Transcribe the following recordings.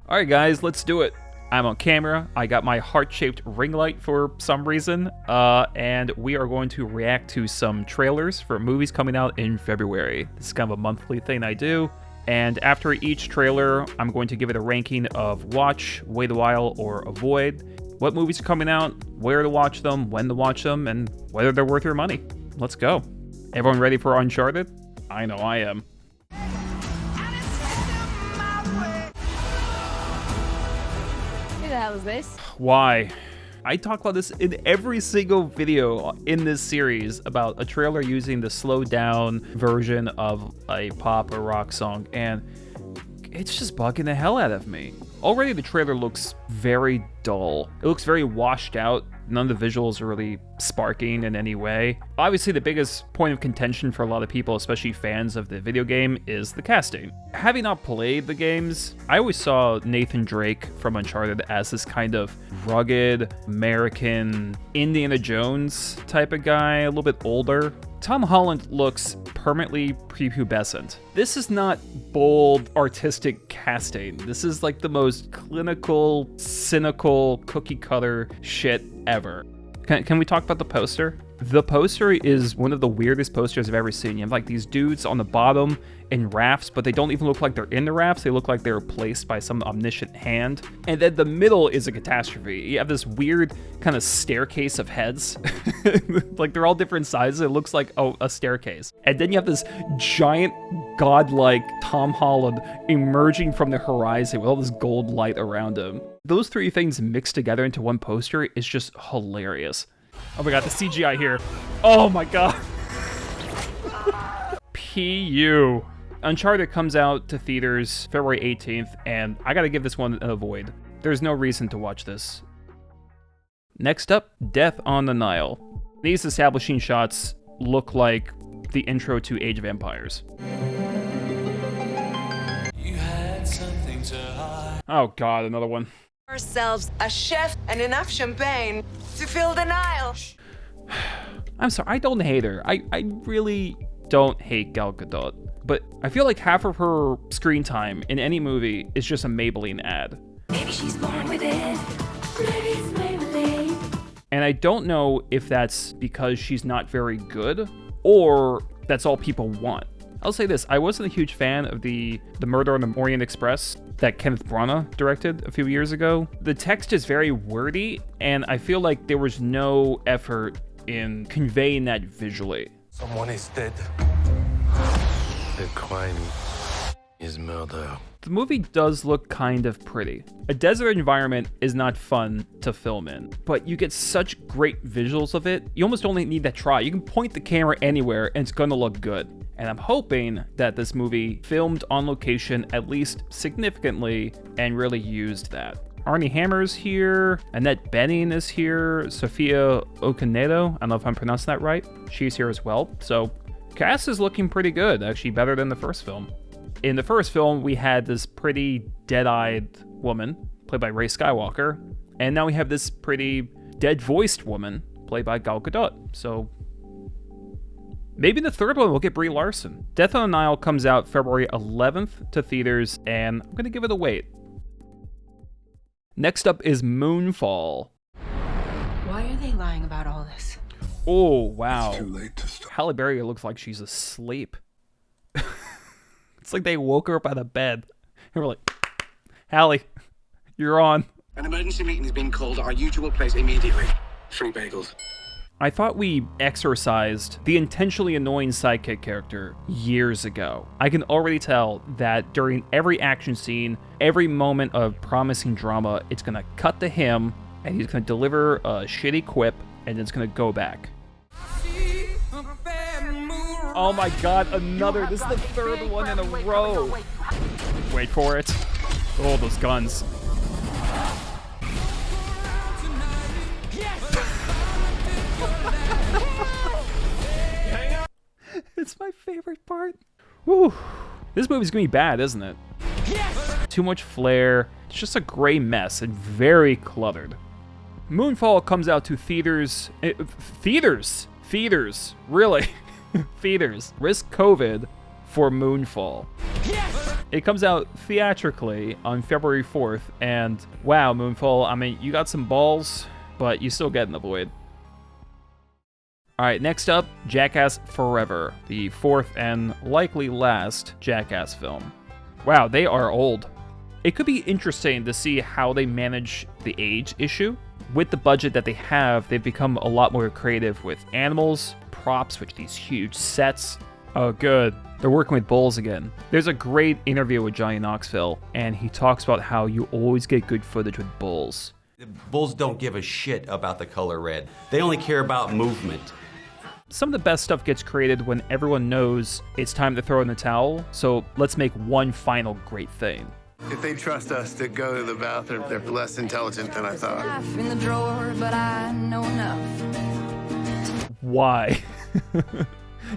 Alright guys, let's do it. I'm on camera, I got my heart-shaped ring light for some reason, and we are going to react to some trailers for movies coming out in February. This is kind of a monthly thing I do, and after each trailer, I'm going to give it a ranking of watch, wait a while, or avoid, what movies are coming out, where to watch them, when to watch them, and whether they're worth your money. Let's go. Everyone ready for Uncharted? I know I am. Who the hell is this? Why? I talk about this in every single video in this series about a trailer using the slowed down version of a pop or rock song, and it's just bugging the hell out of me. Already the trailer looks very dull. It looks very washed out. None of the visuals are really sparking in any way. Obviously, the biggest point of contention for a lot of people, especially fans of the video game, is the casting. Having not played the games, I always saw Nathan Drake from Uncharted as this kind of rugged, American, Indiana Jones type of guy, a little bit older. Tom Holland looks permanently prepubescent. This is not bold, artistic casting. This is like the most clinical, cynical, cookie-cutter shit ever. Can we talk about the poster? The poster is one of the weirdest posters I've ever seen. You have like these dudes on the bottom in rafts, but they don't even look like they're in the rafts. They look like they're placed by some omniscient hand. And then the middle is a catastrophe. You have this weird kind of staircase of heads. Like they're all different sizes. It looks like a staircase. And then you have this giant godlike Tom Holland emerging from the horizon with all this gold light around him. Those three things mixed together into one poster is just hilarious. Oh my god, the CGI here. Oh my god. PU. Uncharted comes out to theaters February 18th, and I gotta give this one an avoid. There's no reason to watch this. Next up, Death on the Nile. These establishing shots look like the intro to Age of Empires. You had something to hide. Oh god, another one. Ourselves a chef and enough champagne to fill the Nile. I'm sorry, I don't hate her. I really don't hate Gal Gadot. But I feel like half of her screen time in any movie is just a Maybelline ad. Maybe she's born with it. Maybe it's Maybelline. And I don't know if that's because she's not very good or that's all people want. I'll say this, I wasn't a huge fan of the Murder on the Orient Express that Kenneth Branagh directed a few years ago. The text is very wordy, and I feel like there was no effort in conveying that visually. Someone is dead. The crime is murder. The movie does look kind of pretty. A desert environment is not fun to film in, but you get such great visuals of it, you almost only need to try. You can point the camera anywhere and it's gonna look good. And I'm hoping that this movie filmed on location at least significantly and really used that. Arnie Hammer's here, Annette Bening is here, Sophia Okonedo, I don't know if I'm pronouncing that right, she's here as well. So cast is looking pretty good, actually better than the first film. In the first film, we had this pretty dead-eyed woman, played by Rey Skywalker, and now we have this pretty dead-voiced woman, played by Gal Gadot. So maybe in the third one we'll get Brie Larson. Death on the Nile comes out February 11th to theaters, and I'm gonna give it a wait. Next up is Moonfall. Why are they lying about all this? Oh, wow. It's too late to stop. Halle Berry looks like she's asleep. It's like they woke her up out of bed. And we're like, Halle, you're on. An emergency meeting has been called at our usual place immediately. 3 bagels. I thought we exorcised the intentionally annoying sidekick character years ago. I can already tell that during every action scene, every moment of promising drama, it's gonna cut to him, and he's gonna deliver a shitty quip, and it's gonna go back. Oh my god, another! This is the third one in a row! Wait for it. Oh, those guns. It's my favorite part. Woo. This movie's gonna be bad, isn't it? Too much flair. It's just a gray mess and very cluttered. Moonfall comes out to theaters. Theaters, really. Theaters. Risk COVID for Moonfall. It comes out theatrically on February 4th, and wow, Moonfall, I mean, you got some balls, but you still get in the void. Alright, next up, Jackass Forever, the fourth and likely last Jackass film. Wow, they are old. It could be interesting to see how they manage the age issue. With the budget that they have, they've become a lot more creative with animals, props, which these huge sets. Oh, good. They're working with bulls again. There's a great interview with Johnny Knoxville, and he talks about how you always get good footage with bulls. Bulls don't give a shit about the color red. They only care about movement. Some of the best stuff gets created when everyone knows it's time to throw in the towel, so let's make one final great thing. If they trust us to go to the bathroom, they're less intelligent than I thought. In the drawer, but I know enough. Why?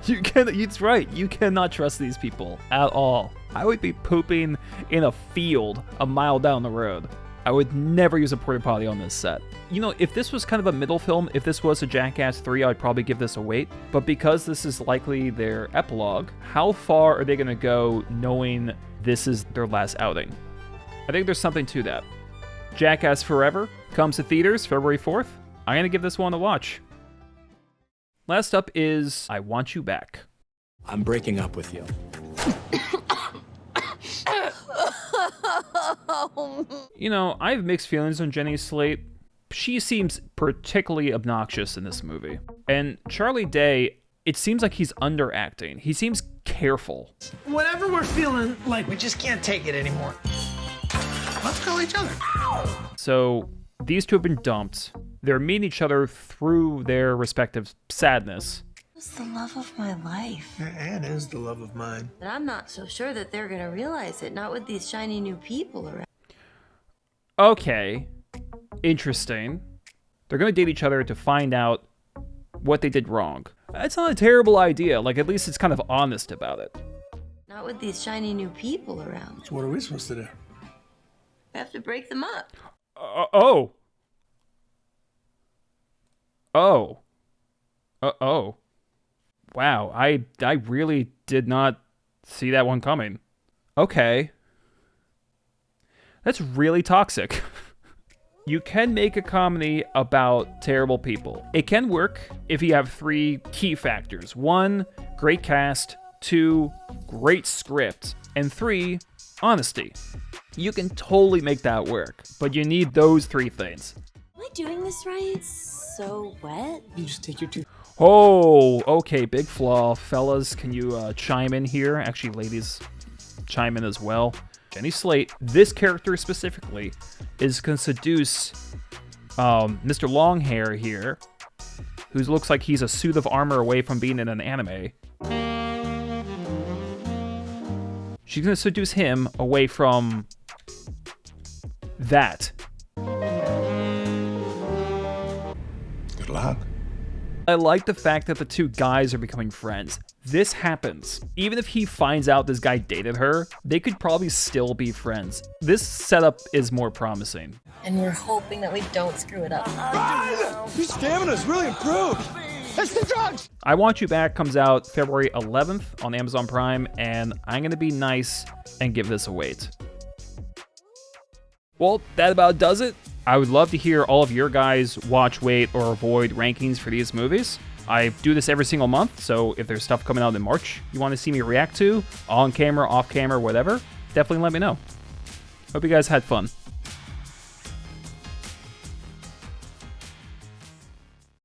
It's right, you cannot trust these people at all. I would be pooping in a field a mile down the road. I would never use a porta potty on this set. You know, if this was kind of a middle film, if this was a Jackass 3, I'd probably give this a wait. But because this is likely their epilogue, how far are they gonna go knowing this is their last outing? I think there's something to that. Jackass Forever comes to theaters February 4th. I'm gonna give this one a watch. Last up is I Want You Back. I'm breaking up with you. You know, I have mixed feelings on Jenny Slate. She seems particularly obnoxious in this movie. And Charlie Day, it seems like he's underacting. He seems careful. Whenever we're feeling like we just can't take it anymore, let's call each other. So these two have been dumped. They're meeting each other through their respective sadness. It's the love of my life. Anne is the love of mine. But I'm not so sure that they're gonna realize it, not with these shiny new people around. Okay, interesting. They're gonna date each other to find out what they did wrong. That's not a terrible idea. Like, at least it's kind of honest about it. Not with these shiny new people around. So what are we supposed to do? We have to break them up. Oh. Wow, I really did not see that one coming. Okay. That's really toxic. You can make a comedy about terrible people. It can work if you have three key factors. 1, great cast. 2, great script. And 3, honesty. You can totally make that work, but you need those 3 things. Am I doing this right? It's so wet. You just take your two. Oh, okay, big flaw. Fellas, can you chime in here? Actually, ladies, chime in as well. Jenny Slate, this character specifically, is going to seduce Mr. Longhair here, who looks like he's a suit of armor away from being in an anime. She's going to seduce him away from that. Good luck. I like the fact that the two guys are becoming friends. This happens. Even if he finds out this guy dated her, they could probably still be friends. This setup is more promising. And we're hoping that we don't screw it up. Your stamina's really improved. That's the drugs. I Want You Back comes out February 11th on Amazon Prime, and I'm gonna be nice and give this a wait. Well, that about does it. I would love to hear all of your guys' watch, wait, or avoid rankings for these movies. I do this every single month, so if there's stuff coming out in March you want to see me react to, on camera, off camera, whatever, definitely let me know. Hope you guys had fun.